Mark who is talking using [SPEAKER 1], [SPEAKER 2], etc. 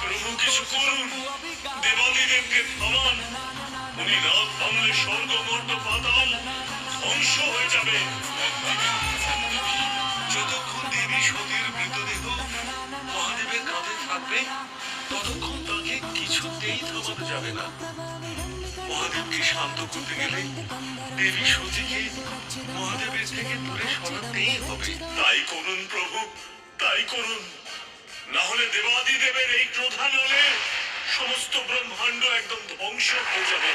[SPEAKER 1] প্রভু কিছু করুন, দেবাদিদেবকে থামান। উনি রাত ভাঙলে স্বর্গ মর্ত পাতাল ধ্বংস হয়ে যাবে। যতক্ষণ দেবী সতীর মৃতদেহ মহাদেবের কাঁধে থাকবে ততক্ষণ তাকে কিছুতেই থামানো যাবে না। মহাদেবকে শান্ত করতে গেলে দেবী সতীকে মহাদেবের থেকে দূরে সরাতেই হবে। তাই করুন প্রভু, তাই করুন, না হলে দেবাদিদেবের এই ক্রোধানলে সমস্ত ব্রহ্মাণ্ড একদম ধ্বংস হয়ে যাবে।